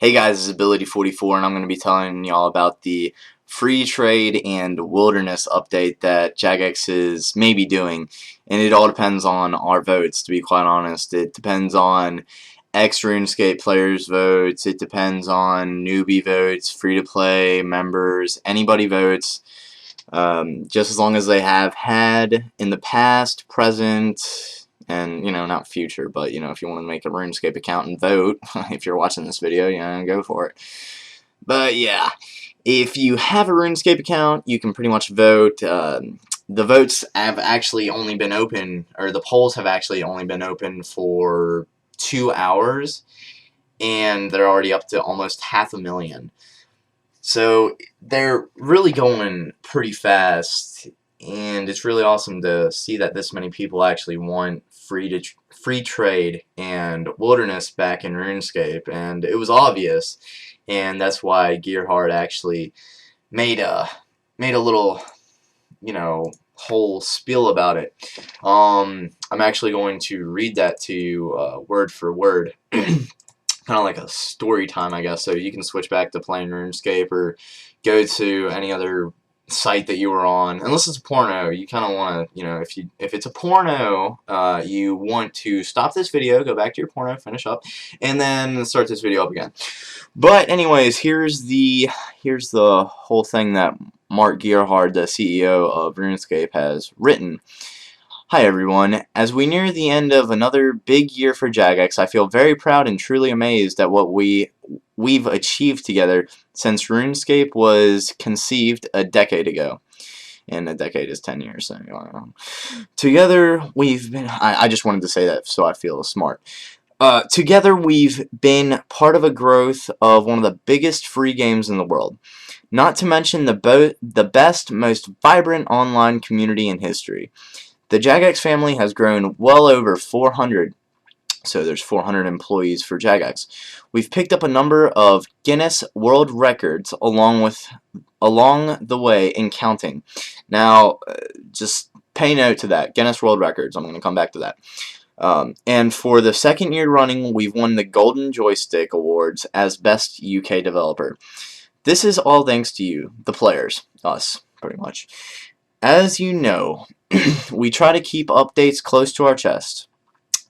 Hey guys, this is Ability44 and I'm going to be telling y'all about the free trade and wilderness update that Jagex is maybe doing. And it all depends on our votes, to be quite honest. It depends on ex-RuneScape players' votes, it depends on newbie votes, free-to-play, members, anybody votes. Just as long as they have had in the past, present, and, not future, but, if you want to make a RuneScape account and vote, if you're watching this video, go for it. But, yeah, if you have a RuneScape account, you can pretty much vote. The votes have actually only been open, or the polls have actually only been open for 2 hours, and they're already up to almost 500,000. So they're really going pretty fast, and it's really awesome to see that this many people actually want free trade and wilderness back in RuneScape, and it was obvious, and that's why Gearhart actually made a little, whole spiel about it. I'm actually going to read that to you word for word. Kind of like a story time, I guess, so you can switch back to playing RuneScape or go to any other site that you were on. Unless it's a porno, you kind of want to, if it's a porno, you want to stop this video, go back to your porno, finish up, and then start this video up again. But anyways, here's the whole thing that Mark Gearhart, the CEO of RuneScape, has written. Hi everyone, as we near the end of another big year for Jagex, I feel very proud and truly amazed at what we've achieved together since RuneScape was conceived a decade ago. And a decade is 10 years, so together we've been, I just wanted to say that so I feel smart. Together we've been part of a growth of one of the biggest free games in the world. Not to mention the best, most vibrant online community in history. The Jagex family has grown well over 400, so there's 400 employees for Jagex. We've picked up a number of Guinness World Records along the way and counting. Now, just pay note to that, Guinness World Records. I'm going to come back to that. And for the second year running, we've won the Golden Joystick Awards as Best UK Developer. This is all thanks to you, the players, us, pretty much. As you know, we try to keep updates close to our chest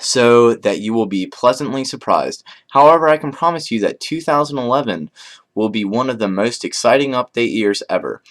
so that you will be pleasantly surprised. However, I can promise you that 2011 will be one of the most exciting update years ever.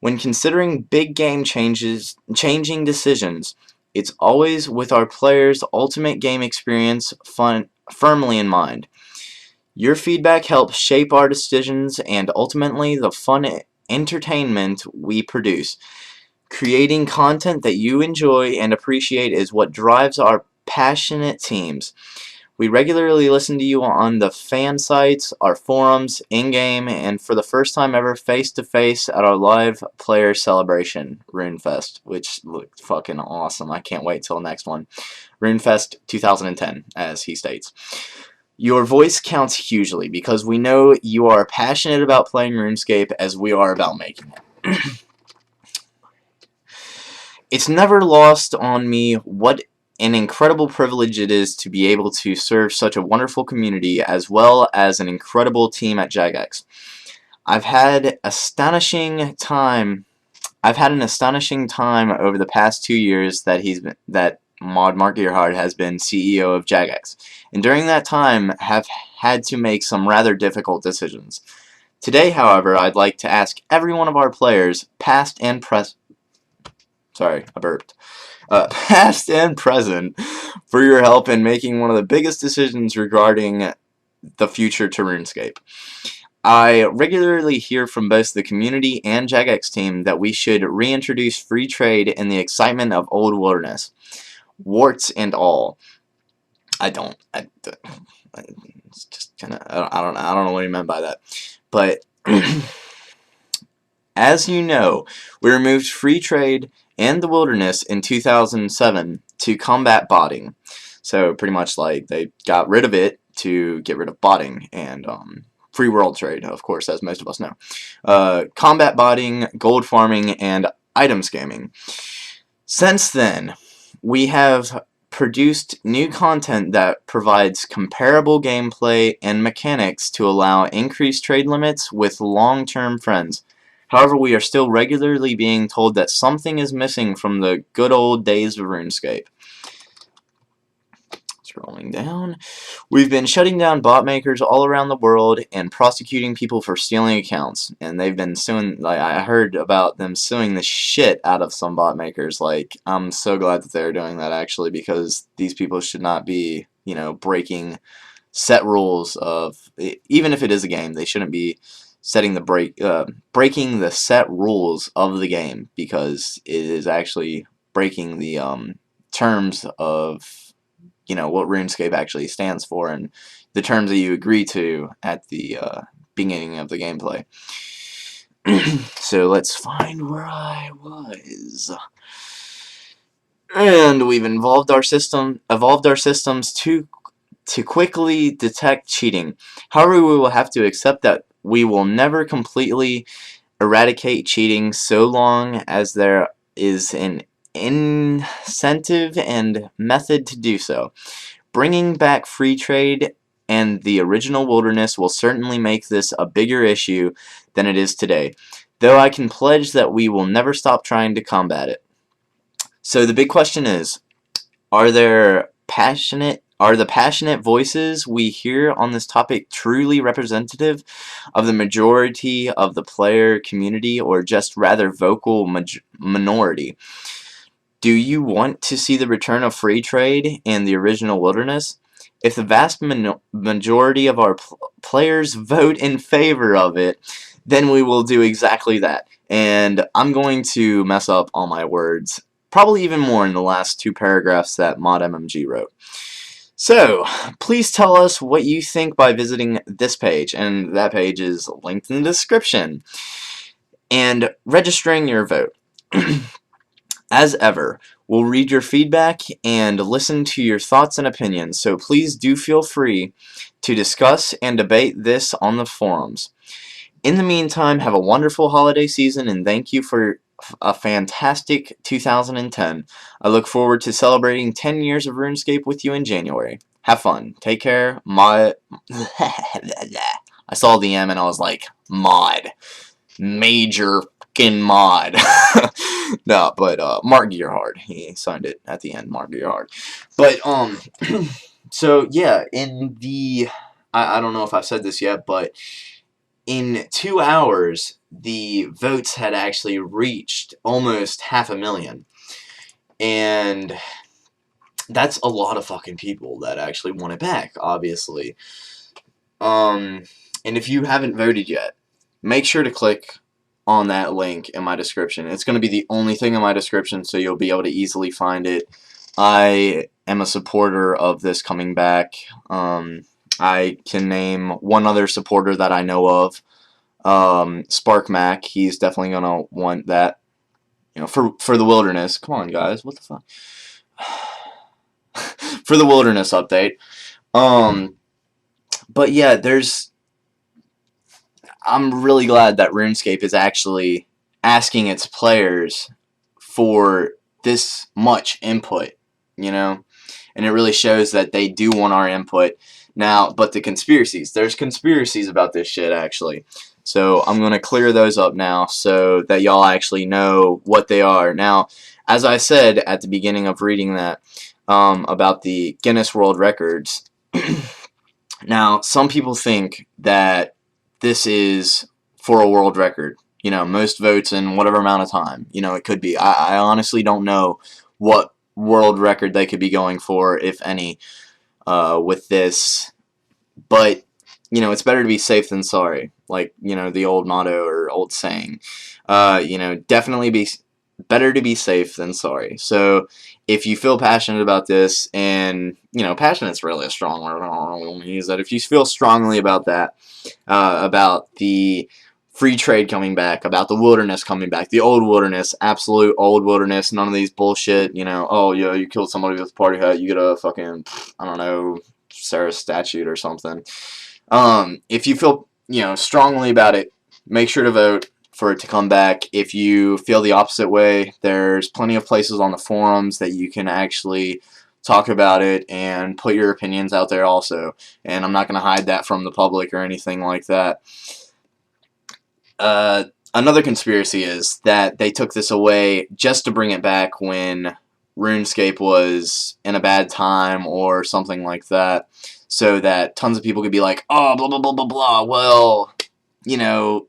When considering big game changing decisions, it's always with our players' ultimate game experience firmly in mind. Your feedback helps shape our decisions and ultimately the fun entertainment we produce. Creating content that you enjoy and appreciate is what drives our passionate teams. We regularly listen to you on the fan sites, our forums, in-game, and for the first time ever face-to-face at our live player celebration, RuneFest, which looked fucking awesome. I can't wait till the next one. RuneFest 2010, as he states. Your voice counts hugely because we know you are passionate about playing RuneScape as we are about making it. It's never lost on me what an incredible privilege it is to be able to serve such a wonderful community as well as an incredible team at Jagex. I've had an astonishing time over the past 2 years that Mark Gearhart has been CEO of Jagex, and during that time have had to make some rather difficult decisions. Today, however, I'd like to ask every one of our players, past and present, past and present, for your help in making one of the biggest decisions regarding the future to RuneScape. I regularly hear from both the community and Jagex team that we should reintroduce free trade in the excitement of old wilderness, warts and all. It's just kind of, I don't know what he meant by that, but as you know, we removed free trade and the wilderness in 2007 to combat botting. So pretty much like they got rid of it to get rid of botting and free world trade, of course, as most of us know. Combat botting, gold farming, and item scamming. Since then, we have produced new content that provides comparable gameplay and mechanics to allow increased trade limits with long-term friends. However, we are still regularly being told that something is missing from the good old days of RuneScape. Scrolling down. We've been shutting down bot makers all around the world and prosecuting people for stealing accounts. And they've been suing, like, I heard about them suing the shit out of some bot makers. Like, I'm so glad that they're doing that, actually, because these people should not be, you know, breaking set rules of, even if it is a game, they shouldn't be setting the breaking the set rules of the game, because it is actually breaking the terms of, you know, what RuneScape actually stands for and the terms that you agree to at the beginning of the gameplay. So let's find where I was. And we've evolved our systems to quickly detect cheating. However, we will have to accept that we will never completely eradicate cheating so long as there is an incentive and method to do so. Bringing back free trade and the original wilderness will certainly make this a bigger issue than it is today, though I can pledge that we will never stop trying to combat it. So the big question is, are the passionate voices we hear on this topic truly representative of the majority of the player community, or just rather vocal minority? Do you want to see the return of free trade and the original wilderness? If the vast majority of our players vote in favor of it, then we will do exactly that. And I'm going to mess up all my words, probably even more in the last 2 paragraphs that ModMMG wrote. So, please tell us what you think by visiting this page, and that page is linked in the description, and registering your vote. As ever, we'll read your feedback and listen to your thoughts and opinions, so please do feel free to discuss and debate this on the forums. In the meantime, have a wonderful holiday season, and thank you for a fantastic 2010. I look forward to celebrating 10 years of RuneScape with you in January. Have fun. Take care. Mod. I saw the M and I was like, mod. Major fucking mod. No, but Mark Gearhard. He signed it at the end, Mark Gearhard. But, so, yeah, in the... I don't know if I've said this yet, but in 2 hours, the votes had actually reached almost 500,000. And that's a lot of fucking people that actually want it back, obviously. And if you haven't voted yet, make sure to click on that link in my description. It's going to be the only thing in my description, so you'll be able to easily find it. I am a supporter of this coming back. I can name one other supporter that I know of. Spark Mac, he's definitely gonna want that, you know, for the wilderness. Come on, guys, what the fuck? For the wilderness update. But yeah, I'm really glad that RuneScape is actually asking its players for this much input, you know, and it really shows that they do want our input. Now, but there's conspiracies about this shit, actually. So I'm going to clear those up now so that y'all actually know what they are. Now, as I said at the beginning of reading that, about the Guinness World Records, now, some people think that this is for a world record. You know, most votes in whatever amount of time. You know, it could be. I honestly don't know what world record they could be going for, if any, with this. But, you know, it's better to be safe than sorry. Like, you know, the old motto or old saying. You know, definitely better to be safe than sorry. So, if you feel passionate about this, and, you know, passionate's really a strong word, I don't really want to use that. If you feel strongly about that, about the free trade coming back, about the wilderness coming back, the old wilderness, absolute old wilderness, none of these bullshit, you know, oh, yeah, you killed somebody with a party hat, you get a fucking, I don't know, Sarah statute or something. If you feel, you know, strongly about it, make sure to vote for it to come back. If you feel the opposite way, there's plenty of places on the forums that you can actually talk about it and put your opinions out there also. And I'm not going to hide that from the public or anything like that. Another conspiracy is that they took this away just to bring it back when Runescape was in a bad time or something like that, so that tons of people could be like, oh, blah, blah, blah, blah, blah, well, you know,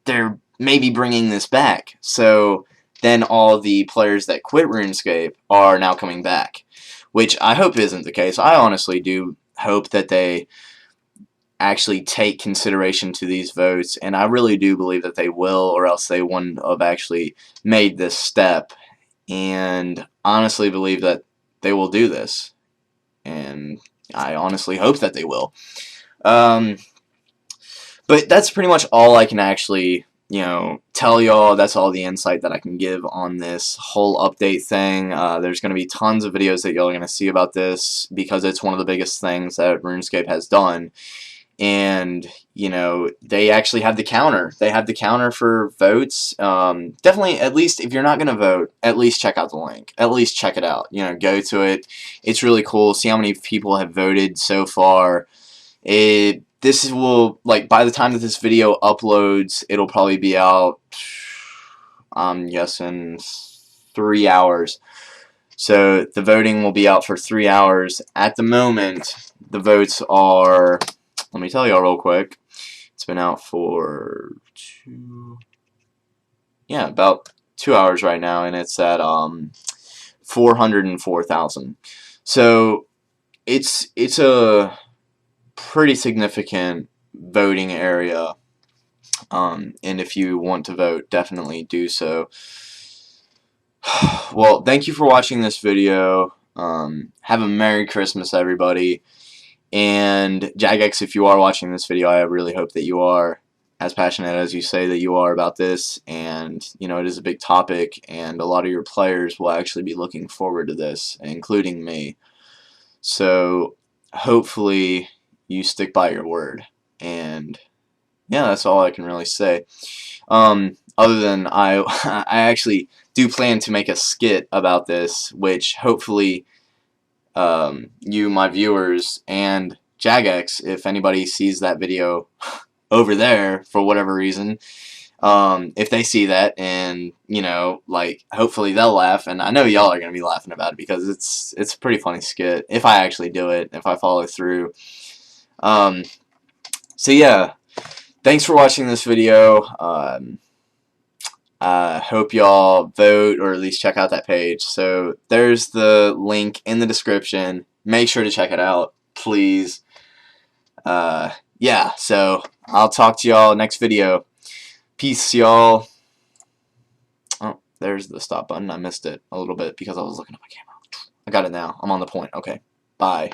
they're maybe bringing this back. So then all the players that quit RuneScape are now coming back, which I hope isn't the case. I honestly do hope that they actually take consideration to these votes, and I really do believe that they will, or else they wouldn't have actually made this step, and honestly believe that they will do this, and I honestly hope that they will. But that's pretty much all I can actually, tell y'all. That's all the insight that I can give on this whole update thing. There's going to be tons of videos that y'all are going to see about this, because it's one of the biggest things that RuneScape has done. And they actually have the counter. They have the counter for votes. Definitely, at least if you're not going to vote, at least check out the link. At least check it out. Go to it. It's really cool. See how many people have voted so far. This will, like, by the time that this video uploads, it'll probably be out, I'm guessing, 3 hours. So the voting will be out for 3 hours. At the moment, the votes are, let me tell y'all real quick. It's been out for about 2 hours right now, and it's at 404,000. So it's a pretty significant voting area, and if you want to vote, definitely do so. Well, thank you for watching this video. Have a Merry Christmas, everybody. And Jagex, if you are watching this video, I really hope that you are as passionate as you say that you are about this. And, it is a big topic, and a lot of your players will actually be looking forward to this, including me. So, hopefully, you stick by your word. And, yeah, that's all I can really say. Other than I actually do plan to make a skit about this, which hopefully you, my viewers, and Jagex, if anybody sees that video over there for whatever reason, if they see that, and hopefully they'll laugh, and I know y'all are gonna be laughing about it, because it's a pretty funny skit if I actually do it, if I follow through. So yeah, thanks for watching this video. I hope y'all vote, or at least check out that page. So there's the link in the description. Make sure to check it out, please. Yeah, so I'll talk to y'all next video. Peace, y'all. Oh, there's the stop button. I missed it a little bit because I was looking at my camera. I got it now. I'm on the point. Okay, bye.